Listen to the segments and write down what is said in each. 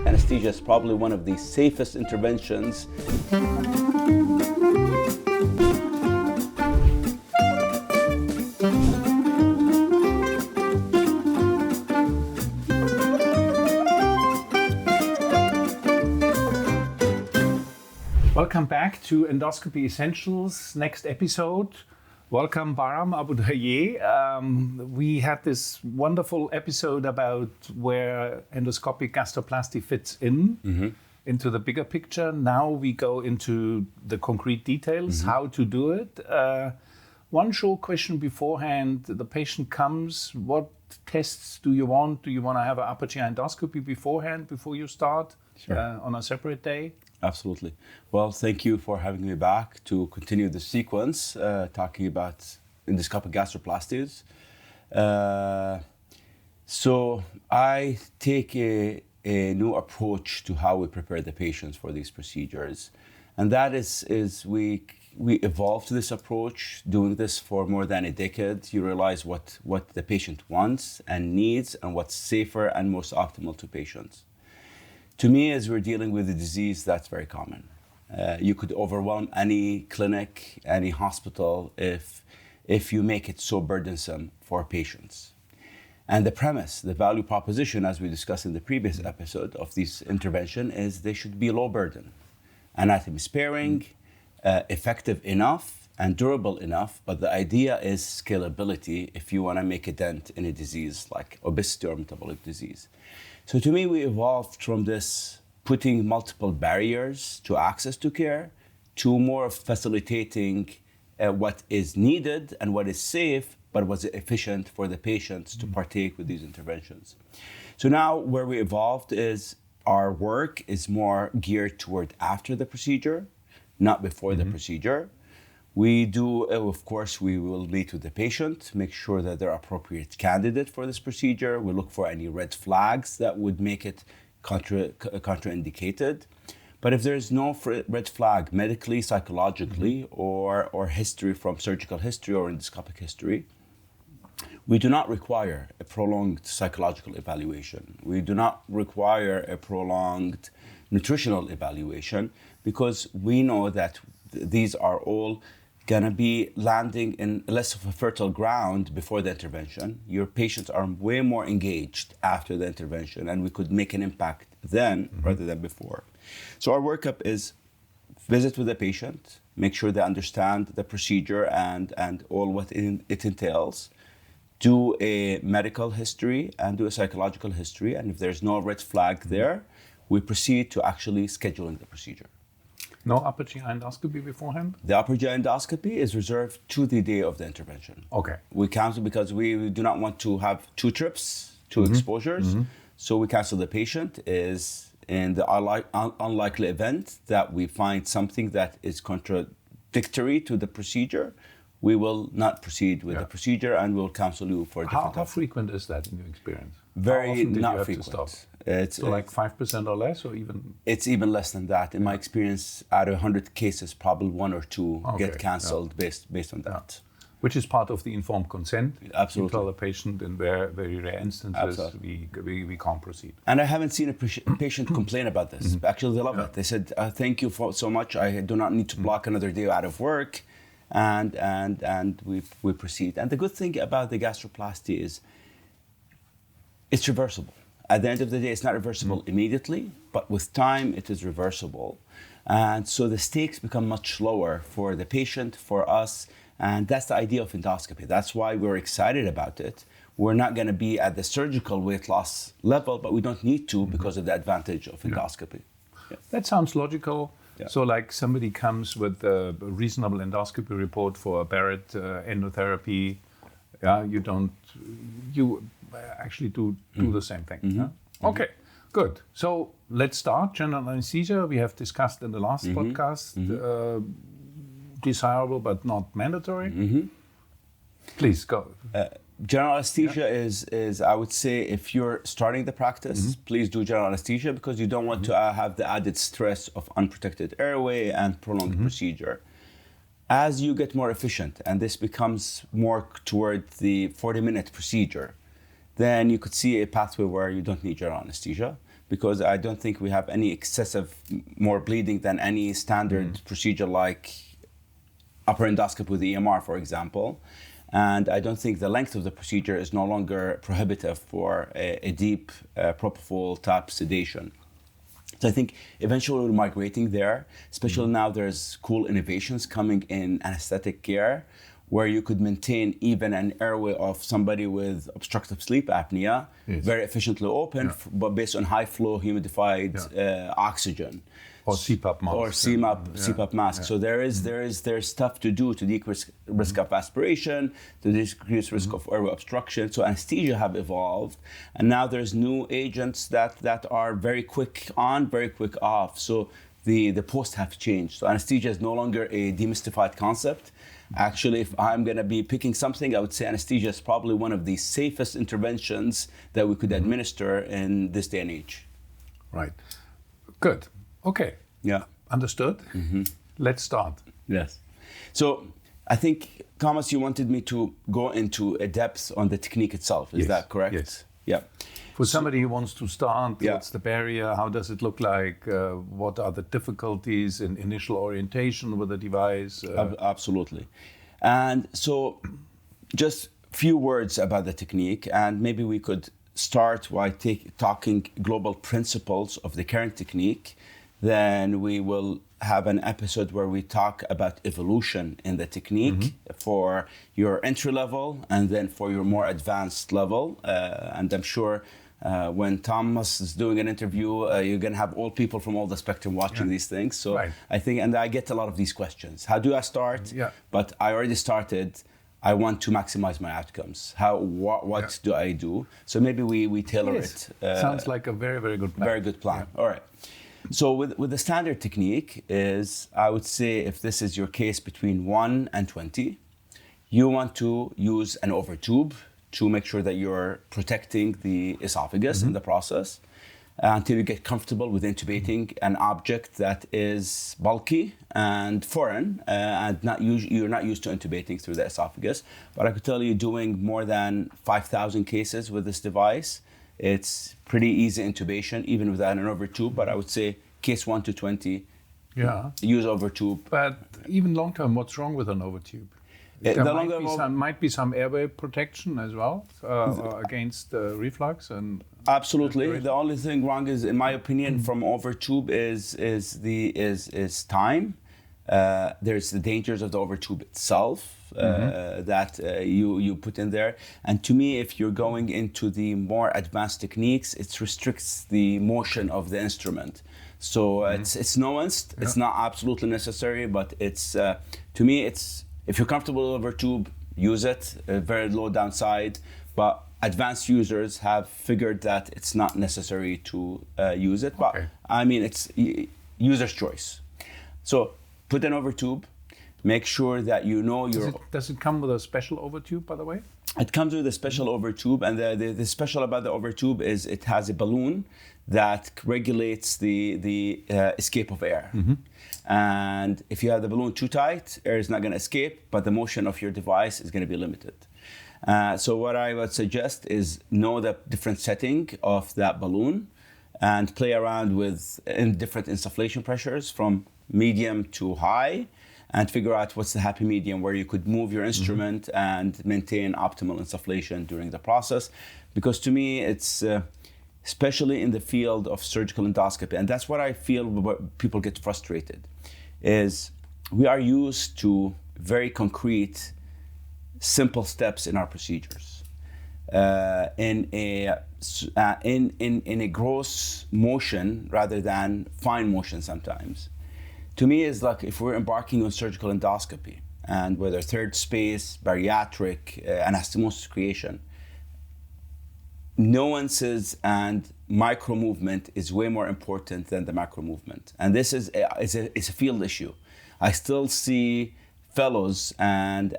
Anesthesia is probably one of the safest interventions. Welcome back to Endoscopy Essentials, next episode. Welcome, Barham Abu Dayyeh. We had this wonderful episode about where endoscopic gastroplasty fits into the bigger picture. Now we go into the concrete details, how to do it. One short question beforehand, the patient comes, what tests do you want? Do you want to have an upper GI endoscopy beforehand, before you start on a separate day? Absolutely. Well, thank you for having me back to continue the sequence, talking about endoscopic gastroplasties. So I take a new approach to how we prepare the patients for these procedures. And that is we evolved this approach, doing this for more than a decade. You realize what the patient wants and needs and what's safer and most optimal to patients. To me, as we're dealing with a disease that's very common, you could overwhelm any clinic, any hospital if you make it so burdensome for patients. And the premise, the value proposition, as we discussed in the previous episode of this intervention, is they should be low burden, anatomy sparing, effective enough and durable enough. But the idea is scalability if you want to make a dent in a disease like obesity or metabolic disease. So to me, we evolved from this putting multiple barriers to access to care to more of facilitating what is needed and what is safe, but was efficient for the patients to partake with these interventions. So now where we evolved is our work is more geared toward after the procedure, not before the procedure. We do, of course, we will meet with the patient, make sure that they're appropriate candidate for this procedure. We look for any red flags that would make it contraindicated. But if there's no red flag medically, psychologically, or history from surgical history or endoscopic history, we do not require a prolonged psychological evaluation. We do not require a prolonged nutritional evaluation because we know that these are all going to be landing in less of a fertile ground before the intervention. Your patients are way more engaged after the intervention, and we could make an impact then rather than before. So our workup is visit with the patient, make sure they understand the procedure and all what it entails, do a medical history and do a psychological history, and if there's no red flag there, we proceed to actually scheduling the procedure. No upper GI endoscopy beforehand? The upper GI endoscopy is reserved to the day of the intervention. Okay. We cancel because we do not want to have two trips, two exposures. So we cancel the patient is in the unlikely event that we find something that is contradictory to the procedure. We will not proceed with the procedure and we'll cancel you for different How frequent is that in your experience? Very not frequent. To stop? It's so like 5% or less, or even? It's even less than that. In my experience, out of 100 cases, probably 1 or 2 get canceled based on that. Which is part of the informed consent. Absolutely. You tell the patient in very rare instances we can't proceed. And I haven't seen a patient complain about this. Actually, they love it. They said, thank you so much. I do not need to block another day out of work. And we proceed. And the good thing about the gastroplasty is it's reversible. At the end of the day, it's not reversible immediately, but with time, it is reversible. And so the stakes become much lower for the patient, for us, and that's the idea of endoscopy. That's why we're excited about it. We're not going to be at the surgical weight loss level, but we don't need to because of the advantage of endoscopy. Yeah. That sounds logical. Yeah. So like somebody comes with a reasonable endoscopy report for a Barrett endotherapy, you actually do the same thing. Yeah? Okay, good. So let's start. General anesthesia, we have discussed in the last podcast, desirable but not mandatory. Please go. General anesthesia is, I would say, if you're starting the practice, please do general anesthesia because you don't want to have the added stress of unprotected airway and prolonged procedure. As you get more efficient and this becomes more toward the 40-minute procedure, then you could see a pathway where you don't need general anesthesia, because I don't think we have any excessive more bleeding than any standard procedure like upper endoscopy with EMR, for example. And I don't think the length of the procedure is no longer prohibitive for a deep propofol type sedation. So I think eventually we're migrating there, especially now there's cool innovations coming in anesthetic care, where you could maintain even an airway of somebody with obstructive sleep apnea, very efficiently open, but based on high flow humidified oxygen. Or CPAP mask. Or CPAP mask. So there's stuff to do to decrease risk of aspiration, to decrease risk of airway obstruction. So anesthesia have evolved, and now there's new agents that are very quick on, very quick off. So the post have changed. So anesthesia is no longer a demystified concept. Actually, if I'm going to be picking something, I would say anesthesia is probably one of the safest interventions that we could administer in this day and age. Right. Good. Okay. Yeah. Understood. Let's start. Yes. So I think, Thomas, you wanted me to go into a depth on the technique itself. Is that correct? Yes. Yeah. For somebody who wants to start, Yeah. what's the barrier? How does it look like? What are the difficulties in initial orientation with the device? Absolutely. And so just few words about the technique, and maybe we could start by talking global principles of the current technique. Then we will have an episode where we talk about evolution in the technique for your entry level and then for your more advanced level. And I'm sure when Thomas is doing an interview, you're going to have all people from all the spectrum watching these things. So I think, and I get a lot of these questions. How do I start? But I already started. I want to maximize my outcomes. What do I do? So maybe we tailor it. Sounds like a very, very good plan. Very good plan. All right. So with the standard technique is, I would say, if this is your case between 1 and 20, you want to use an overtube to make sure that you're protecting the esophagus in the process until you get comfortable with intubating an object that is bulky and foreign and you're not used to intubating through the esophagus. But I could tell you, doing more than 5,000 cases with this device, it's pretty easy intubation, even without an overtube. But I would say case 1 to 20, use overtube. But even long term, what's wrong with an overtube? There might be some airway protection as well against reflux and. Absolutely. The only thing wrong is, in my opinion, from overtube is time. There's the dangers of the overtube itself that you put in there. And to me, if you're going into the more advanced techniques, it restricts the motion of the instrument. So it's nuanced. It's not absolutely necessary, but it's to me, it's if you're comfortable with overtube, use it. Very low downside, but advanced users have figured that it's not necessary to use it. But I mean, it's user's choice. So put an overtube. Make sure that you know your. Does it come with a special overtube, by the way? It comes with a special overtube, and the special about the overtube is it has a balloon that regulates the escape of air. And if you have the balloon too tight, air is not going to escape, but the motion of your device is going to be limited. So what I would suggest is know the different setting of that balloon and play around with different insufflation pressures from medium to high, and figure out what's the happy medium where you could move your instrument and maintain optimal insufflation during the process. Because to me, it's especially in the field of surgical endoscopy, and that's what I feel where people get frustrated, is we are used to very concrete, simple steps in our procedures. In a gross motion rather than fine motion sometimes. To me, it's like if we're embarking on surgical endoscopy, and whether third space, bariatric, anastomosis creation, nuances and micro movement is way more important than the macro movement. And this is a field issue. I still see fellows and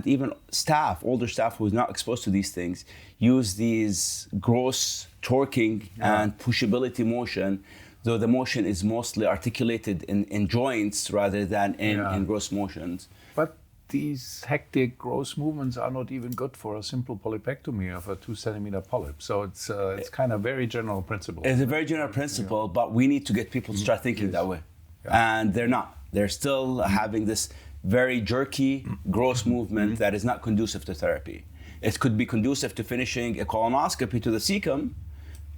even staff, older staff who is not exposed to these things, use these gross torquing and pushability motion, though the motion is mostly articulated in joints rather than in gross motions. But these hectic gross movements are not even good for a simple polypectomy of a 2-centimeter polyp. So it's kind of very general principle. It's a very general principle, but we need to get people to start thinking that way. Yeah. And they're not. They're still having this very jerky gross movement that is not conducive to therapy. It could be conducive to finishing a colonoscopy to the cecum,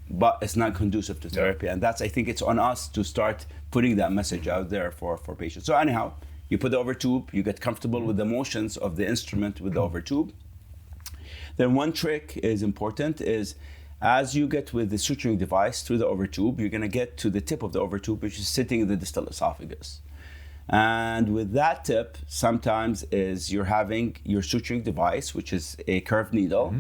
but it's not conducive to therapy. And I think it's on us to start putting that message out there for patients. So anyhow, you put the overtube, you get comfortable with the motions of the instrument with the overtube. Then one trick is important is as you get with the suturing device through the overtube, you're gonna get to the tip of the overtube, which is sitting in the distal esophagus. And with that tip, sometimes is you're having your suturing device, which is a curved needle,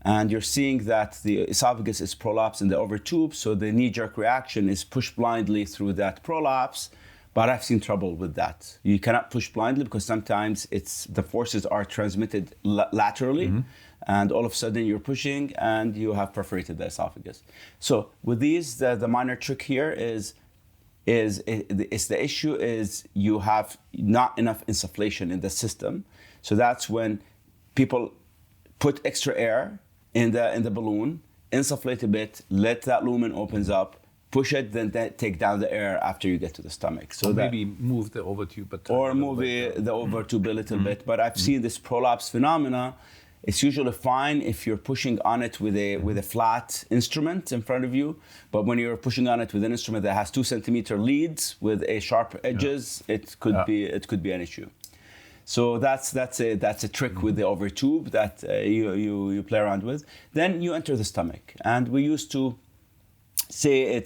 and you're seeing that the esophagus is prolapsed in the overtube, so the knee-jerk reaction is push blindly through that prolapse. But I've seen trouble with that. You cannot push blindly because sometimes the forces are transmitted laterally, and all of a sudden you're pushing and you have perforated the esophagus. So with these, the minor trick here is the issue is you have not enough insufflation in the system. So that's when people put extra air in the balloon, insufflate a bit, let that lumen opens up, push it, then take down the air after you get to the stomach. So maybe move the overtube a or move the overtube a little bit. But I've seen this prolapse phenomena. It's usually fine if you're pushing on it with a flat instrument in front of you. But when you're pushing on it with an instrument that has 2-centimeter leads with a sharp edges, it could be an issue. So that's a trick with the overtube that you play around with. Then you enter the stomach, and we used to say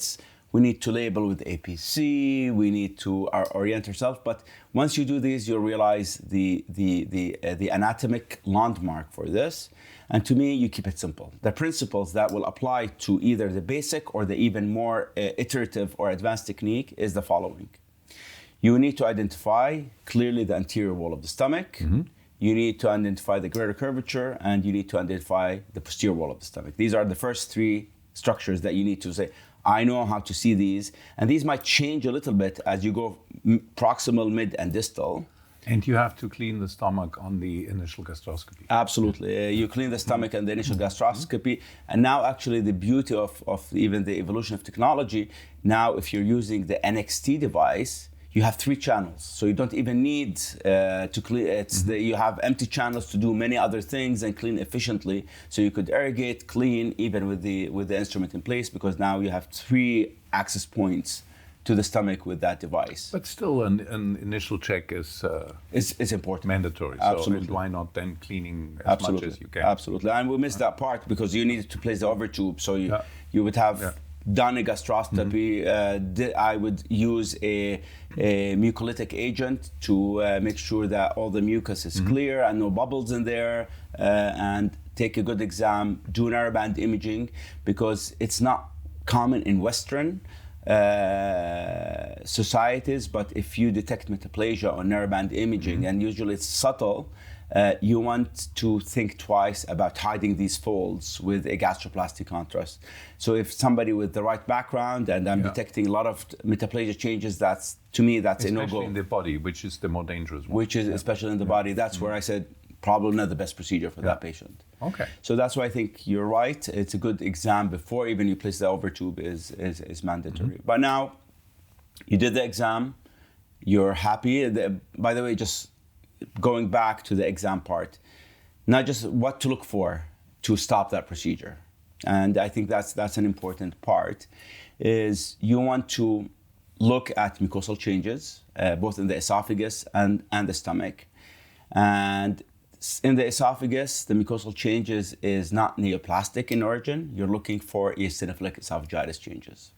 we need to label with APC, we need to orient ourselves, but once you do these, you'll realize the anatomic landmark for this. And to me, you keep it simple. The principles that will apply to either the basic or the even more iterative or advanced technique is the following. You need to identify clearly the anterior wall of the stomach. You need to identify the greater curvature, and you need to identify the posterior wall of the stomach. These are the first three structures that you need to say, I know how to see these. And these might change a little bit as you go proximal, mid, and distal. And you have to clean the stomach on the initial gastroscopy. Absolutely. You clean the stomach and the initial gastroscopy. And now actually the beauty of even the evolution of technology, now if you're using the NXT device, you have 3 channels, so you don't even need to clean. You have empty channels to do many other things and clean efficiently. So you could irrigate, clean, even with the instrument in place, because now you have 3 access points to the stomach with that device. But still, an initial check is important, mandatory. Absolutely. So why not then cleaning as much as you can? Absolutely, and we missed that part because you needed to place the overtube, so you would have. Done a gastroscopy, I would use a mucolytic agent to make sure that all the mucus is clear and no bubbles in there, and take a good exam, do narrowband imaging, because it's not common in Western societies, but if you detect metaplasia on narrowband imaging, and usually it's subtle, you want to think twice about hiding these folds with a gastroplasty contrast. So if somebody with the right background and I'm detecting a lot of metaplasia changes, that's a no-go. Especially in the body, which is the more dangerous one. Which is especially in the body. That's where I said probably not the best procedure for that patient. Okay. So that's why I think you're right. It's a good exam before even you place the overtube is mandatory. But now you did the exam, you're happy. By the way, just going back to the exam part, not just what to look for to stop that procedure. And I think that's an important part, is you want to look at mucosal changes, both in the esophagus and the stomach. And in the esophagus, the mucosal changes is not neoplastic in origin. You're looking for eosinophilic esophagitis changes,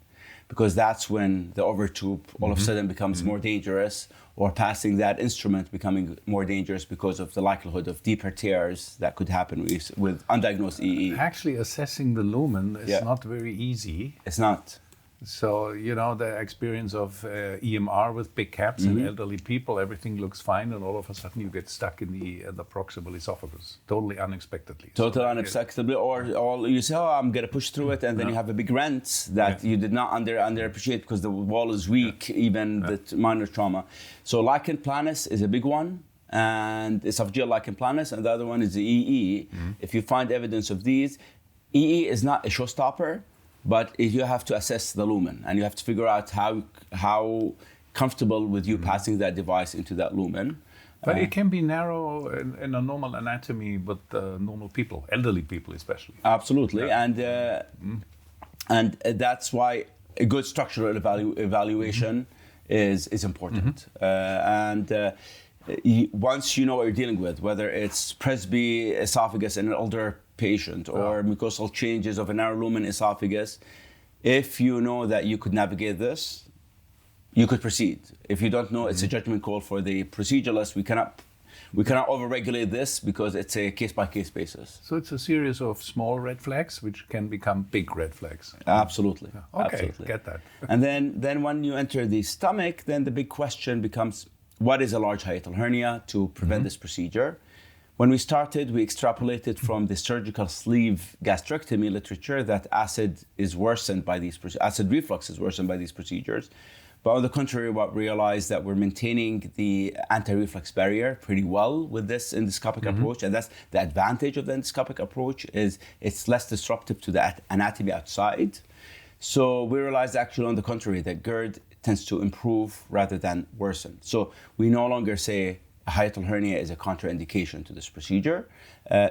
because that's when the overtube all of a sudden becomes more dangerous, or passing that instrument becoming more dangerous because of the likelihood of deeper tears that could happen with undiagnosed EE. Actually, assessing the lumen is not very easy. It's not. So, the experience of EMR with big caps and elderly people, everything looks fine, and all of a sudden you get stuck in the proximal esophagus, totally unexpectedly. Totally unexpectedly, or you say, I'm going to push through it, and then you have a big rent that you did not underappreciate because the wall is weak, even the minor trauma. So lichen planus is a big one. and esophageal lichen planus, and the other one is the EE. If you find evidence of these, EE is not a showstopper, but you have to assess the lumen, and you have to figure out how comfortable with you passing that device into that lumen. But it can be narrow in a normal anatomy with normal people, elderly people especially. Absolutely, and that's why a good structural evaluation is important. Once you know what you're dealing with, whether it's Presby esophagus in an older patient or mucosal changes of a narrow lumen esophagus, if you know that you could navigate this, you could proceed. If you don't know, it's a judgment call for the proceduralist. We cannot overregulate this because it's a case-by-case basis. So it's a series of small red flags which can become big red flags. Absolutely. Okay, Absolutely. Get that. And then when you enter the stomach, then the big question becomes, what is a large hiatal hernia to prevent this procedure? When we started, we extrapolated from the surgical sleeve gastrectomy literature that acid reflux is worsened by these procedures. But on the contrary, what we realized that we're maintaining the anti-reflux barrier pretty well with this endoscopic approach, and that's the advantage of the endoscopic approach, is it's less disruptive to the anatomy outside. So we realized actually on the contrary that GERD tends to improve rather than worsen. So we no longer say a hiatal hernia is a contraindication to this procedure.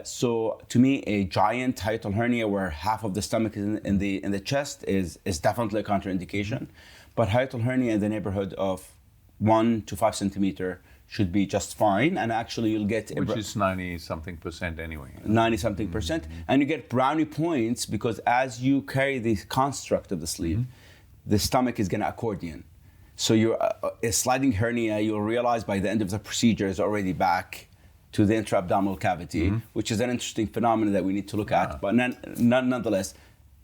So to me, a giant hiatal hernia where half of the stomach is in the chest is definitely a contraindication. But hiatal hernia in the neighborhood of 1 to 5 centimeter should be just fine, and actually you'll get... Which is 90-something% anyway. 90-something%. And you get brownie points because as you carry the construct of the sleeve, the stomach is going to accordion. So you're a sliding hernia, you'll realize by the end of the procedure is already back to the intra-abdominal cavity, which is an interesting phenomenon that we need to look at. But nonetheless,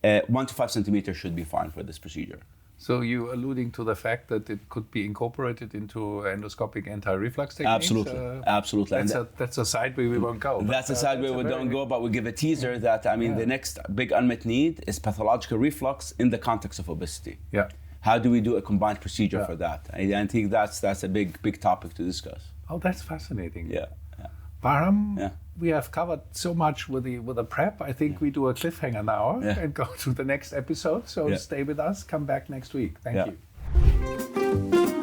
1 to 5 centimeters should be fine for this procedure. So you're alluding to the fact that it could be incorporated into endoscopic anti-reflux techniques? Absolutely. That's a side way we won't go. That's a side way we don't go, but we give a teaser that, the next big unmet need is pathological reflux in the context of obesity. Yeah. How do we do a combined procedure for that? I think that's a big topic to discuss. Oh, that's fascinating. Yeah. Barham, we have covered so much with the prep. I think we do a cliffhanger now and go to the next episode. So stay with us. Come back next week. Thank you.